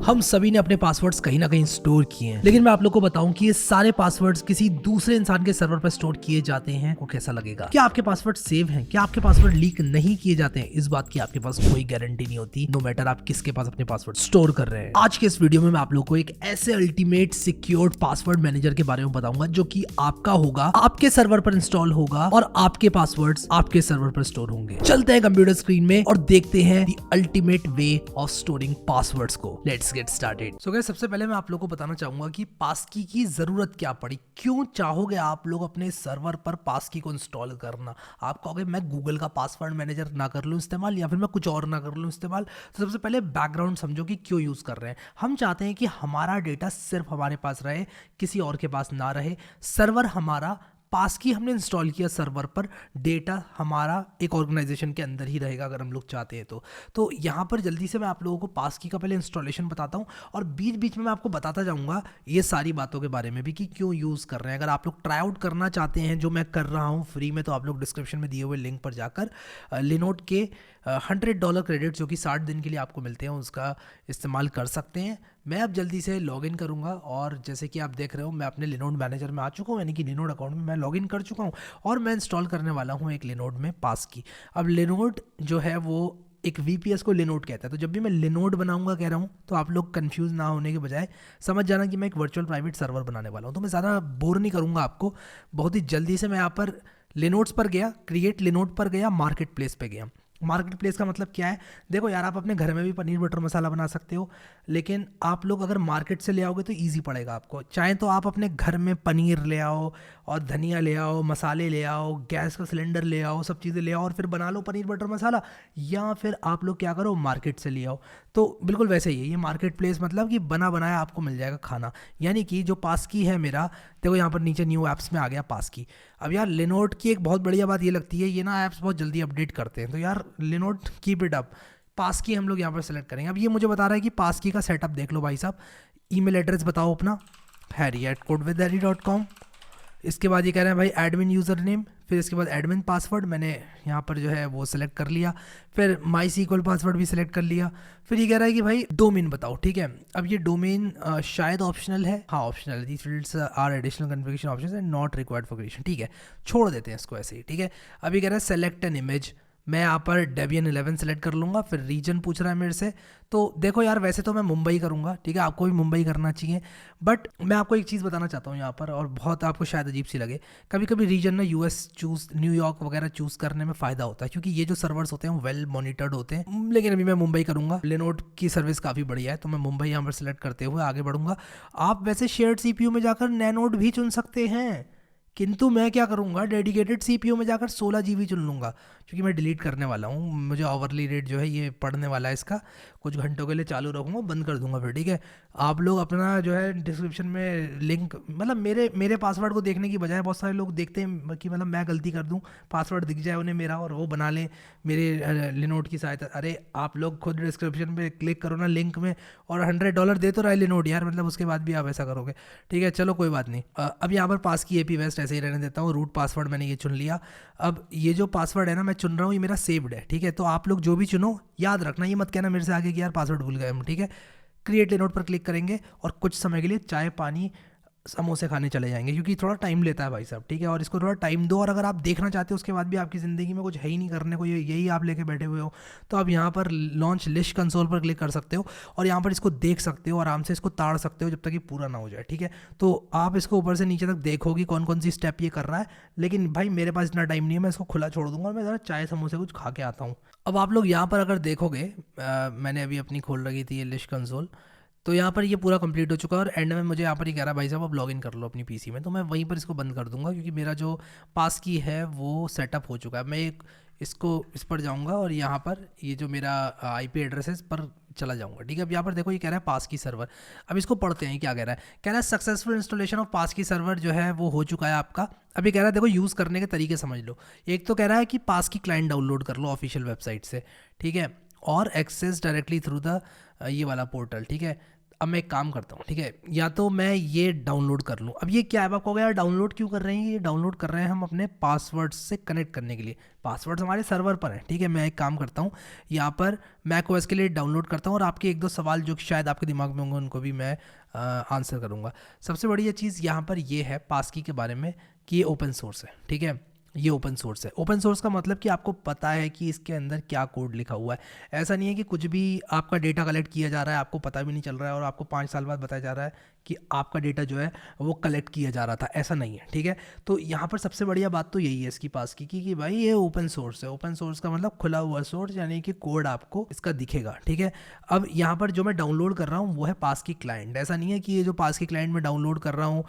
हम सभी ने अपने पासवर्ड्स कहीं ना कहीं स्टोर किए हैं, लेकिन मैं आप लोग को बताऊं कि ये सारे पासवर्ड्स किसी दूसरे इंसान के सर्वर पर स्टोर किए जाते हैं को कैसा लगेगा। क्या आपके पासवर्ड सेव हैं? क्या आपके पासवर्ड लीक नहीं किए जाते हैं? इस बात की आपके पास कोई गारंटी नहीं होती, नो मैटर आप किसके पास अपने पासवर्ड स्टोर कर रहे हैं। आज के इस वीडियो में मैं आप लोग को एक ऐसे अल्टीमेट सिक्योर्ड पासवर्ड मैनेजर के बारे में बताऊंगा जो कि आपका होगा, आपके सर्वर पर इंस्टॉल होगा और आपके पासवर्ड्स आपके सर्वर पर स्टोर होंगे। चलते हैं कंप्यूटर स्क्रीन में और देखते हैं the ultimate way of storing passwords को। Let's get started. So guys, सबसे पहले मैं आप लोगों को बताना चाहूंगा कि पासकी की जरूरत क्या पड़ी, क्यों चाहोगे आप लोग अपने सर्वर पर पासकी को इंस्टॉल करना। आप कहोगे मैं गूगल का पासवर्ड मैनेजर ना कर लूं इस्तेमाल या फिर मैं कुछ और ना कर लूं इस्तेमाल। तो सबसे पहले बैकग्राउंड समझो कि क्यों यूज कर रहे हैं। हम चाहते हैं कि हमारा डेटा सिर्फ हमारे पास रहे, किसी और के पास ना रहे। सर्वर हमारा, पासकी हमने इंस्टॉल किया सर्वर पर, डेटा हमारा एक ऑर्गेनाइजेशन के अंदर ही रहेगा अगर हम लोग चाहते हैं तो यहाँ पर जल्दी से मैं आप लोगों को पासकी का पहले इंस्टॉलेशन बताता हूँ और बीच बीच में मैं आपको बताता जाऊँगा ये सारी बातों के बारे में भी कि क्यों यूज़ कर रहे हैं। अगर आप लोग ट्राई आउट करना चाहते हैं जो मैं कर रहा हूँ फ्री में, तो आप लोग डिस्क्रिप्शन में दिए हुए लिंक पर जाकर लिनोड के $100 क्रेडिट जो कि 60 दिन के लिए आपको मिलते हैं उसका इस्तेमाल कर सकते हैं। मैं अब जल्दी से लॉगिन करूंगा और जैसे कि आप देख रहे हो मैं अपने लिनोड मैनेजर में आ चुका हूँ, यानी कि लिनोड अकाउंट में मैं लॉगिन कर चुका हूँ और मैं इंस्टॉल करने वाला हूँ एक लिनोड में पासकी। अब लिनोड जो है वो एक VPS को लिनोड कहता है, तो जब भी मैं लिनोड बनाऊंगा कह रहा हूँ तो आप लोग कंफ्यूज ना होने के बजाय समझ जाना कि मैं एक वर्चुअल प्राइवेट सर्वर बनाने वाला हूँ। तो मैं ज़्यादा बोर नहीं करूँगा आपको, बहुत ही जल्दी से मैं यहाँ पर लिनोड्स पर गया, क्रिएट लिनोड पर गया, मार्केट प्लेस पर गया। मार्केट प्लेस का मतलब क्या है? देखो यार, आप अपने घर में भी पनीर बटर मसाला बना सकते हो, लेकिन आप लोग अगर मार्केट से ले आओगे तो इजी पड़ेगा आपको। चाहे तो आप अपने घर में पनीर ले आओ और धनिया ले आओ, मसाले ले आओ, गैस का सिलेंडर ले आओ, सब चीज़ें ले आओ और फिर बना लो पनीर बटर मसाला, या फिर आप लोग क्या करो मार्केट से ले आओ। तो बिल्कुल वैसे ही है ये मार्केट प्लेस, मतलब कि बना बनाया आपको मिल जाएगा खाना। यानी कि जो पासकी है मेरा, देखो यहाँ पर नीचे न्यू ऐप्स में आ गया पासकी। अब यार लिनोड की एक बहुत बढ़िया बात ये लगती है, ये ना ऐप्स बहुत जल्दी अपडेट करते हैं, तो यार Lionel keep it up. Passkey हम लोग यहाँ पर सेलेक्ट करेंगे। अब ये मुझे बता रहा है कि पासकी का सेटअप देख लो भाई साहब। ईमेल एड्रेस बताओ अपना harry@codewithharry.com। इसके बाद ये कह रहे हैं भाई एडमिन यूज़र नेम, फिर इसके बाद एडमिन पासवर्ड मैंने यहाँ पर जो है वो सिलेक्ट कर लिया, फिर MySQL पासवर्ड भी सिलेक्ट कर लिया। फिर ये कह रहा है कि भाई डोमेन बताओ, ठीक है। अब ये डोमेन शायद ऑप्शनल है, हाँ ऑप्शनल है। These fields are additional configuration options and not required for creation, ठीक है, छोड़ देते हैं इसको ऐसे ही, ठीक है। अभी कह रहा है सेलेक्ट एन इमेज, मैं यहाँ पर Debian 11 सेलेक्ट कर लूँगा। फिर रीजन पूछ रहा है मेरे से, तो देखो यार वैसे तो मैं मुंबई करूँगा, ठीक है, आपको भी मुंबई करना चाहिए, बट मैं आपको एक चीज़ बताना चाहता हूँ यहाँ पर और बहुत आपको शायद अजीब सी लगे। कभी कभी रीजन ना US चूज़, न्यूयॉर्क वगैरह चूज़ करने में फ़ायदा होता है क्योंकि ये जो सर्वर्स होते हैं वो वेल मॉनिटर्ड होते हैं, लेकिन अभी मैं मुंबई करूँगा। लिनोड की सर्विस काफ़ी बढ़िया है तो मैं मुंबई यहाँ पर सेलेक्ट करते हुए आगे बढ़ूँगा। आप वैसे शेयर्ड CPU में जाकर नैनोड भी चुन सकते हैं, किंतु मैं क्या करूँगा डेडिकेटेड CPU में जाकर 16 GB चुन लूँगा क्योंकि मैं डिलीट करने वाला हूँ। मुझे ओवरली रेट जो है ये पढ़ने वाला है, इसका कुछ घंटों के लिए चालू रखूँगा, बंद कर दूँगा फिर, ठीक है। आप लोग अपना जो है डिस्क्रिप्शन में लिंक, मतलब मेरे पासवर्ड को देखने की बजाय बहुत सारे लोग देखते हैं कि मतलब मैं गलती कर दूँ, पासवर्ड दिख जाए उन्हें मेरा और वो बना लें मेरे लिनोड की सहायता। अरे आप लोग खुद डिस्क्रिप्शन में क्लिक करो ना लिंक में, और $100 दे तो रहा है लिनोड यार, मतलब उसके बाद भी आप ऐसा करोगे, ठीक है। चलो कोई बात नहीं। अब यहाँ पर पासकी AP वेस्ट ऐसे ही रहने देता हूँ। रूट पासवर्ड मैंने ये चुन लिया। अब ये जो पासवर्ड है ना मैं चुन रहा हूँ ये मेरा सेव्ड है, ठीक है। तो आप लोग जो भी चुनो याद रखना, ये मत कहना मेरे से आगे कि यार पासवर्ड भूल गए हम, ठीक है। क्रिएट लिनोड पर क्लिक करेंगे और कुछ समय के लिए चाय पानी समोसे खाने चले जाएंगे क्योंकि थोड़ा टाइम लेता है भाई साहब, ठीक है। और इसको थोड़ा टाइम दो, और अगर आप देखना चाहते हो उसके बाद भी आपकी ज़िंदगी में कुछ है ही नहीं करने को, यही आप लेके बैठे हुए हो, तो आप यहाँ पर लॉन्च लिस्ट कंसोल पर क्लिक कर सकते हो और यहाँ पर इसको देख सकते हो, आराम से इसको ताड़ सकते हो जब तक ये पूरा ना हो जाए, ठीक है। तो आप इसको ऊपर से नीचे तक देखोगी कौन कौन सी स्टेप ये कर रहा है, लेकिन भाई मेरे पास इतना टाइम नहीं है, मैं इसको खुला छोड़ दूंगा और मैं ज़रा चाय समोसे कुछ खा के आता हूँ। अब आप लोग यहाँ पर अगर देखोगे, मैंने अभी अपनी खोल रखी थी ये लिस्ट कंसोल, तो यहाँ पर ये पूरा कंप्लीट हो चुका है और एंड में मुझे यहाँ पर ये कह रहा है भाई साहब अब लॉगिन कर लो अपनी PC में, तो मैं वहीं पर इसको बंद कर दूंगा क्योंकि मेरा जो पासकी है वो सेटअप हो चुका है। मैं इसको इस पर जाऊँगा और यहाँ पर ये जो मेरा IP एड्रेस है इस पर चला जाऊँगा, ठीक है। अब यहाँ पर देखो ये कह रहा है पासकी सर्वर। अब इसको पढ़ते हैं क्या कह रहा है। कह रहा है successful installation of passkey server जो है वो हो चुका है आपका। अभी कह रहा है देखो यूज़ करने के तरीके समझ लो। एक तो कह रहा है कि पासकी क्लाइंट डाउनलोड कर लो ऑफिशियल वेबसाइट से, ठीक है, और एक्सेस डायरेक्टली थ्रू द ये वाला पोर्टल, ठीक है। अब मैं एक काम करता हूँ, ठीक है, या तो मैं ये डाउनलोड कर लूँ। अब ये क्या है, आप कहोगे यार डाउनलोड क्यों कर रहे हैं, ये डाउनलोड कर रहे हैं हम अपने पासवर्ड से कनेक्ट करने के लिए। पासवर्ड्स हमारे सर्वर पर हैं, ठीक है। मैं एक काम करता हूँ, यहाँ पर मैक ओएस के लिए डाउनलोड करता हूँ और आपके एक दो सवाल जो शायद आपके दिमाग में होंगे उनको भी मैं आंसर करूँगा। सबसे बढ़िया चीज़ यहाँ पर ये है पासकी के बारे में कि ये ओपन सोर्स है, ठीक है। ये ओपन सोर्स है। ओपन सोर्स का मतलब कि आपको पता है कि इसके अंदर क्या कोड लिखा हुआ है। ऐसा नहीं है कि कुछ भी आपका डेटा कलेक्ट किया जा रहा है, आपको पता भी नहीं चल रहा है और आपको 5 साल बाद बताया जा रहा है कि आपका डेटा जो है वो कलेक्ट किया जा रहा था, ऐसा नहीं है, ठीक है। तो यहाँ पर सबसे बढ़िया बात तो यही है इसकी पास की कि भाई ये ओपन सोर्स है। ओपन सोर्स का मतलब खुला हुआ सोर्स, यानी कि कोड आपको इसका दिखेगा, ठीक है। अब यहाँ पर जो मैं डाउनलोड कर रहा हूँ वो है पास की क्लाइंट। ऐसा नहीं है कि ये जो पास की क्लाइंट में डाउनलोड कर रहा हूँ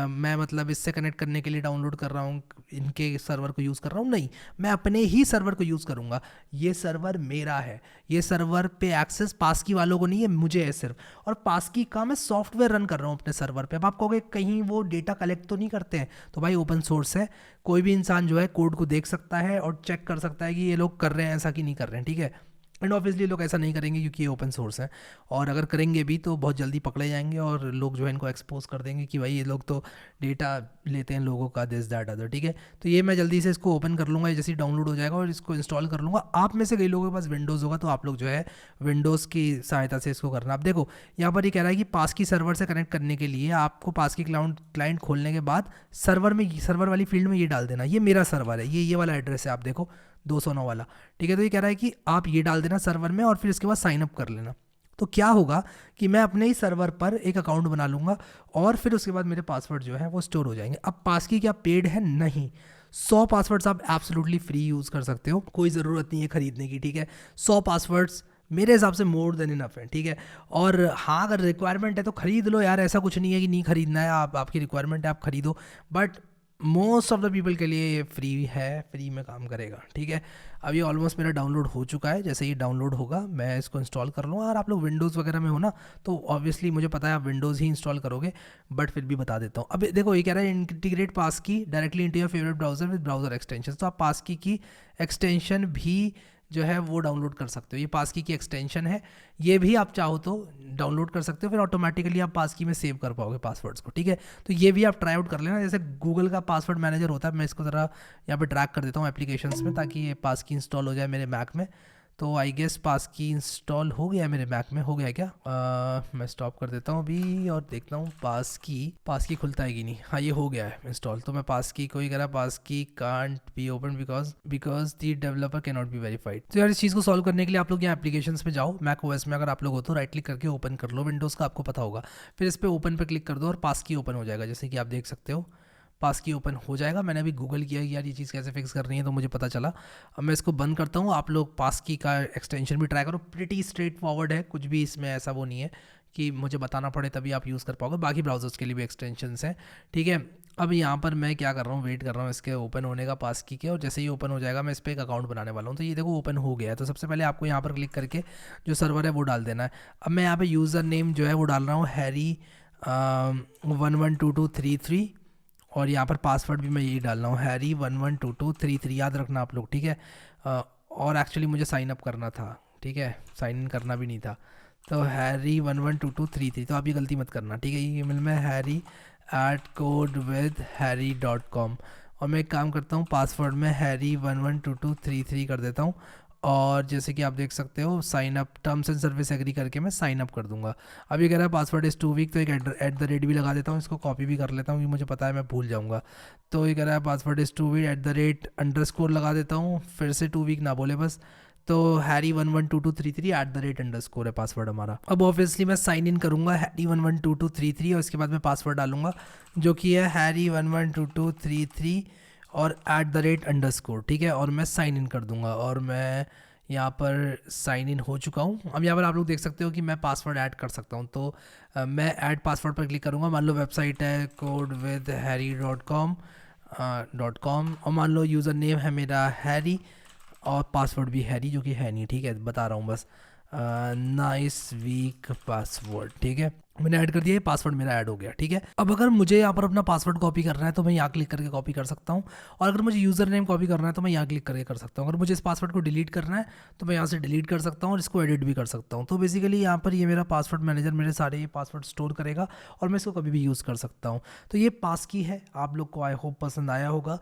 मैं मतलब इससे कनेक्ट करने के लिए डाउनलोड कर रहा हूँ, इनके सर्वर को यूज़ कर रहा हूँ, नहीं, मैं अपने ही सर्वर को यूज़ करूँगा। ये सर्वर मेरा है, ये सर्वर पे एक्सेस पासकी वालों को नहीं है, मुझे है सिर्फ। और पासकी का मैं सॉफ्टवेयर रन कर रहा हूँ अपने सर्वर पे। अब आप कहोगे कहीं वो डेटा कलेक्ट तो नहीं करते हैं, तो भाई ओपन सोर्स है, कोई भी इंसान जो है कोड को देख सकता है और चेक कर सकता है कि ये लोग कर रहे हैं ऐसा कि नहीं कर रहे हैं, ठीक है। एंड ऑब्वियसली लोग ऐसा नहीं करेंगे क्योंकि ये ओपन सोर्स है, और अगर करेंगे भी तो बहुत जल्दी पकड़े जाएंगे और लोग जो है इनको एक्सपोज कर देंगे कि भाई ये लोग तो डेटा लेते हैं लोगों का, दिस दैट अदर, ठीक है। तो ये मैं जल्दी से इसको ओपन कर लूँगा जैसे डाउनलोड हो जाएगा और इसको इंस्टॉल कर लूँगा। आप में से कई लोगों के पास विंडोज़ होगा तो आप लोग जो है विंडोज़ की सहायता से इसको करना। आप देखो यहाँ पर ये कह रहा है कि पास की सर्वर से कनेक्ट करने के लिए आपको पास की क्लाइंट खोलने के बाद सर्वर वाली फील्ड में ये डाल देना, ये मेरा सर्वर है, ये वाला एड्रेस है, आप देखो 209 वाला, ठीक है। तो ये कह रहा है कि आप ये डाल देना सर्वर में और फिर इसके बाद साइन अप कर लेना। तो क्या होगा कि मैं अपने ही सर्वर पर एक अकाउंट बना लूँगा और फिर उसके बाद मेरे पासवर्ड जो है वो स्टोर हो जाएंगे। अब पासकी क्या पेड है? नहीं, 100 पासवर्ड्स आप एब्सोल्युटली फ्री यूज़ कर सकते हो, कोई ज़रूरत नहीं है ख़रीदने की, ठीक है। 100 पासवर्ड्स मेरे हिसाब से मोर देन इनफ है, ठीक है। और हाँ, अगर रिक्वायरमेंट है तो ख़रीद लो यार, ऐसा कुछ नहीं है कि नहीं ख़रीदना है, आपकी रिक्वायरमेंट है आप ख़रीदो, but most of the people के लिए ये फ्री है, फ्री में काम करेगा, ठीक है। अब ये ऑलमोस्ट मेरा डाउनलोड हो चुका है, जैसे ये डाउनलोड होगा मैं इसको इंस्टॉल कर लूँगा। और आप लोग विंडोज़ वगैरह में हो ना, तो ऑब्वियसली मुझे पता है आप विंडोज़ ही इंस्टॉल करोगे, बट फिर भी बता देता हूँ। अब देखो ये कह रहा है integrate passkey directly into your favourite browser with browser extension. तो आप पासकी की एक्सटेंशन भी जो है वो डाउनलोड कर सकते हो, ये पासकी की एक्सटेंशन है, ये भी आप चाहो तो डाउनलोड कर सकते हो, फिर ऑटोमेटिकली आप पासकी में सेव कर पाओगे पासवर्ड्स को, ठीक है। तो ये भी आप ट्राई आउट कर लेना। जैसे गूगल का पासवर्ड मैनेजर होता है, मैं इसको ज़रा यहाँ पे ड्रैग कर देता हूँ एप्लीकेशंस में ताकि ये पासकी इंस्टॉल हो जाए मेरे मैक में। तो आई गेस पासकी इंस्टॉल हो गया मेरे मैक में, हो गया क्या? मैं स्टॉप कर देता हूँ अभी और देखता हूँ पासकी खुलता है कि नहीं। हाँ, ये हो गया है इंस्टॉल। तो मैं पासकी को ही करा, passkey can't be open because the developer can not be verified. तो यार इस चीज़ को सॉल्व करने के लिए आप लोग यहाँ एप्लीकेशंस में जाओ, मैक ओएस में अगर आप लोग हो तो राइट क्लिक करके ओपन कर लो, विंडोज़ का आपको पता होगा, फिर इस पर ओपन पर क्लिक कर दो और पासकी ओपन हो जाएगा, जैसे कि आप देख सकते हो पासकी ओपन हो जाएगा। मैंने अभी गूगल किया कि यार ये चीज़ कैसे फिक्स करनी है तो मुझे पता चला। अब मैं इसको बंद करता हूँ, आप लोग पासकी का एक्सटेंशन भी ट्राई करो, प्रिटी स्ट्रेट फॉरवर्ड है, कुछ भी इसमें ऐसा वो नहीं है कि मुझे बताना पड़े तभी आप यूज़ कर पाओगे। बाकी ब्राउजर्स के लिए भी एक्सटेंशंस हैं, ठीक है। अब यहाँ पर मैं क्या कर रहा हूँ, वेट कर रहा हूँ इसके ओपन होने का पासकी के, और जैसे ही ओपन हो जाएगा मैं इस पर एक अकाउंट बनाने वाला हूँ। तो ये देखो ओपन हो गया है। तो सबसे पहले आपको यहाँ पर क्लिक करके जो सर्वर है वो डाल देना है। अब मैं यहाँ पर यूज़र नेम जो है वो डाल रहा हूँ हैरी 112233 और यहाँ पर पासवर्ड भी मैं यही डाल रहा हूँ हैरी 112233, याद रखना आप लोग, ठीक है। और एक्चुअली मुझे साइन अप करना था, ठीक है, साइन इन करना भी नहीं था। तो हैरी 112233, तो आप ये गलती मत करना, ठीक है। ये ईमेल में harry@codewithharry.com, और मैं एक काम करता हूँ पासवर्ड में हैरी 112233 कर देता हूँ। और जैसे कि आप देख सकते हो sign up, terms and service agree करके मैं साइन अप कर दूंगा। अब ये कह रहा है पासवर्ड इज़ 2 वीक, तो एक @ भी लगा देता हूँ, इसको कॉपी भी कर लेता हूँ क्योंकि मुझे पता है मैं भूल जाऊँगा। तो ये कह रहा है पासवर्ड इज़ 2 वीक @ लगा देता हूँ, फिर से 2 वीक ना बोले बस। तो हैरी 112233 @ है पासवर्ड हमारा। अब ऑब्वियसली मैं साइन इन करूँगा हैरी 112233 और इसके बाद मैं पासवर्ड डालूंगा जो कि है हैरी 112233 और @_, ठीक है। और मैं साइन इन कर दूंगा और मैं यहाँ पर साइन इन हो चुका हूँ। अब यहाँ पर आप लोग देख सकते हो कि मैं पासवर्ड ऐड कर सकता हूँ। तो मैं ऐड पासवर्ड पर क्लिक करूँगा। मान लो वेबसाइट है codewithharry.com और मान लो यूज़र नेम है मेरा हैरी और पासवर्ड भी हैरी, जो कि है नहीं, ठीक है, बता रहा हूँ बस। नाइस वीक पासवर्ड, ठीक है, मैंने ऐड कर दिया, ये पासवर्ड मेरा ऐड हो गया, ठीक है। अब अगर मुझे यहाँ पर अपना पासवर्ड कॉपी करना है तो मैं यहाँ क्लिक करके कॉपी कर सकता हूँ, और अगर मुझे यूज़र नेम कॉपी करना है तो मैं यहाँ क्लिक करके कर सकता हूँ। अगर मुझे इस पासवर्ड को डिलीट करना है तो मैं यहाँ से डिलीट कर सकता हूँ और इसको एडिट भी कर सकता हूँ। तो बेसिकली यहाँ पर ये मेरा पासवर्ड मैनेजर मेरे सारे ये पासवर्ड स्टोर करेगा और मैं इसको कभी भी यूज़ कर सकता हूँ। तो ये पास की है, आप लोग को आई होप पसंद आया होगा।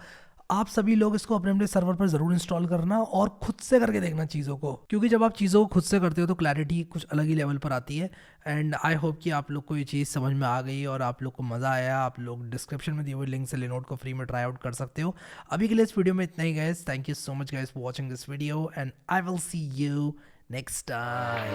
आप सभी लोग इसको अपने अपने सर्वर पर ज़रूर इंस्टॉल करना और खुद से करके देखना चीज़ों को, क्योंकि जब आप चीज़ों को खुद से करते हो तो क्लैरिटी कुछ अलग ही लेवल पर आती है। एंड आई होप कि आप लोग को ये चीज़ समझ में आ गई और आप लोग को मज़ा आया। आप लोग डिस्क्रिप्शन में दिए हुए लिंक से लिनोड को फ्री में ट्राई आउट कर सकते हो। अभी के लिए इस वीडियो में इतना ही guys. Thank you so much guys for watching this video and I will see you next time.